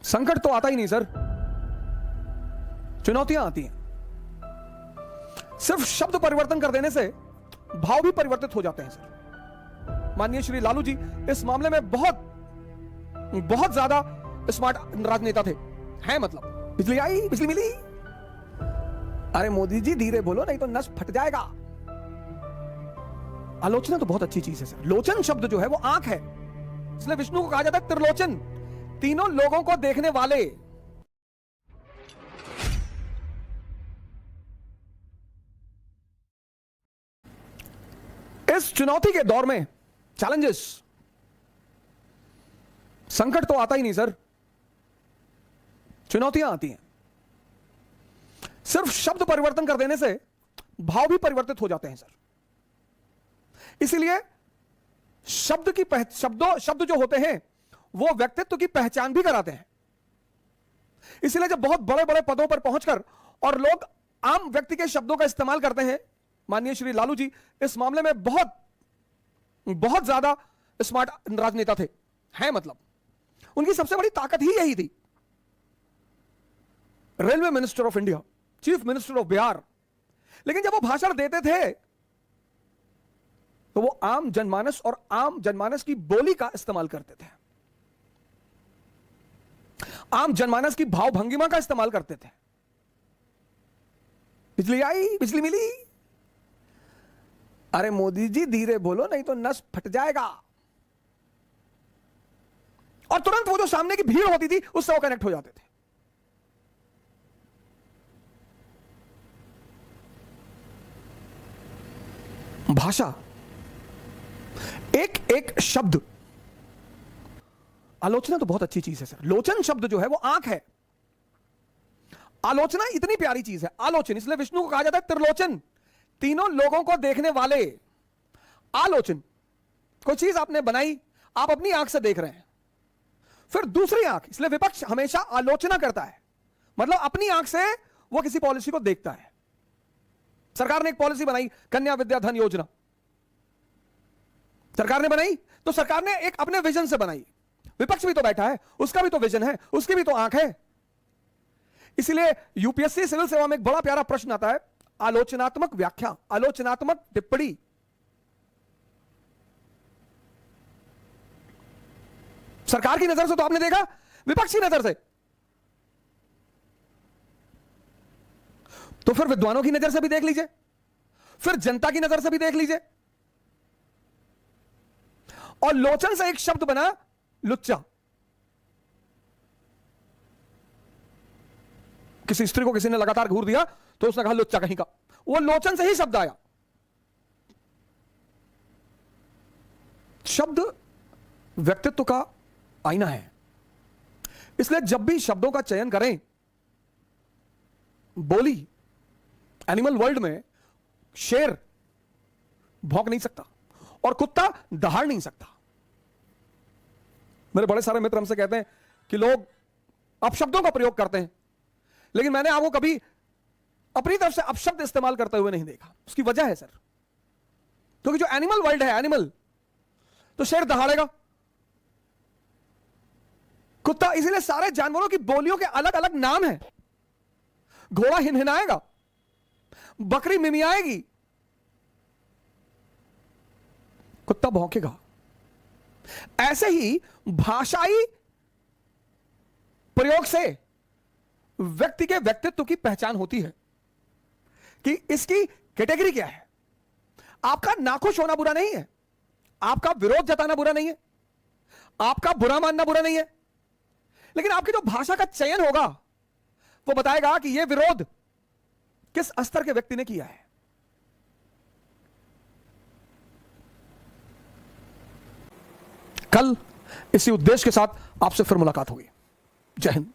संकट तो आता ही नहीं सर, चुनौतियां आती हैं। सिर्फ शब्द परिवर्तन कर देने से भाव भी परिवर्तित हो जाते हैं सर। माननीय श्री लालू जी इस मामले में बहुत ज्यादा स्मार्ट राजनेता थे, हैं मतलब। बिजली आई, बिजली मिली। अरे मोदी जी धीरे बोलो नहीं तो नस फट जाएगा। आलोचना तो बहुत अच्छी चीज है सर। लोचन शब्द जो है वो आंख है, इसलिए विष्णु को कहा जाता है त्रिलोचन, तीनों लोगों को देखने वाले। इस चुनौती के दौर में चैलेंजेस, संकट तो आता ही नहीं सर, चुनौतियां आती हैं। सिर्फ शब्द परिवर्तन कर देने से भाव भी परिवर्तित हो जाते हैं सर। इसीलिए शब्द जो होते हैं वो व्यक्तित्व की पहचान भी कराते हैं। इसलिए जब बहुत बड़े बड़े पदों पर पहुंचकर और लोग आम व्यक्ति के शब्दों का इस्तेमाल करते हैं, माननीय श्री लालू जी इस मामले में बहुत ज्यादा स्मार्ट राजनेता थे, हैं मतलब। उनकी सबसे बड़ी ताकत ही यही थी। Railway minister of India, chief minister of Bihar, लेकिन जब वो भाषण देते थे तो वो आम जनमानस और आम जनमानस की बोली का इस्तेमाल करते थे, आम जनमानस की भाव भंगिमा का इस्तेमाल करते थे। बिजली आई, बिजली मिली। अरे मोदी जी धीरे बोलो नहीं तो नस फट जाएगा। और तुरंत वो जो सामने की भीड़ होती थी उससे वो कनेक्ट हो जाते थे। भाषा, एक एक शब्द। आलोचना तो बहुत अच्छी चीज है सर। लोचन शब्द जो है वो आंख है। आलोचना इतनी प्यारी चीज है, आलोचन, इसलिए विष्णु को कहा जाता है त्रिलोचन, तीनों लोगों को देखने वाले। आलोचन, कोई चीज आपने बनाई, आप अपनी आंख से देख रहे हैं, फिर दूसरी आंख, इसलिए विपक्ष हमेशा आलोचना करता है, मतलब अपनी आंख से वो किसी पॉलिसी को देखता है। सरकार ने एक पॉलिसी बनाई, कन्या विद्या धन योजना, सरकार ने बनाई तो सरकार ने एक अपने विजन से बनाई। विपक्ष भी तो बैठा है, उसका भी तो विजन है, उसकी भी तो आंख है। इसलिए यूपीएससी सिविल सेवा में एक बड़ा प्यारा प्रश्न आता है, आलोचनात्मक व्याख्या, आलोचनात्मक टिप्पणी। सरकार की नजर से तो आपने देखा, विपक्ष की नजर से तो फिर विद्वानों की नजर से भी देख लीजिए, फिर जनता की नजर से भी देख लीजिए। और लोचन से एक शब्द बना लुच्चा। किसी स्त्री को किसी ने लगातार घूर दिया तो उसने कहा लुच्चा कहीं का, वो लोचन से ही शब्द आया। शब्द व्यक्तित्व का आईना है, इसलिए जब भी शब्दों का चयन करें, बोली, एनिमल वर्ल्ड में शेर भौंक नहीं सकता और कुत्ता दहाड़ नहीं सकता। मेरे बड़े सारे मित्र हमसे कहते हैं कि लोग अपशब्दों का प्रयोग करते हैं, लेकिन मैंने आपको कभी अपनी तरफ से अपशब्द इस्तेमाल करते हुए नहीं देखा। उसकी वजह है सर, क्योंकि जो एनिमल वर्ल्ड है, एनिमल, तो शेर दहाड़ेगा, कुत्ता, इसीलिए सारे जानवरों की बोलियों के अलग अलग नाम हैं। घोड़ा हिनहिनाएगा, बकरी मिमियाएगी, कुत्ता भौंकेगा। ऐसे ही भाषाई प्रयोग से व्यक्ति के व्यक्तित्व की पहचान होती है कि इसकी कैटेगरी क्या है। आपका नाखुश होना बुरा नहीं है, आपका विरोध जताना बुरा नहीं है, आपका बुरा मानना बुरा नहीं है, लेकिन आपकी जो भाषा का चयन होगा वो बताएगा कि यह विरोध किस स्तर के व्यक्ति ने किया है। कल इसी उद्देश्य के साथ आपसे फिर मुलाकात होगी। जय हिंद।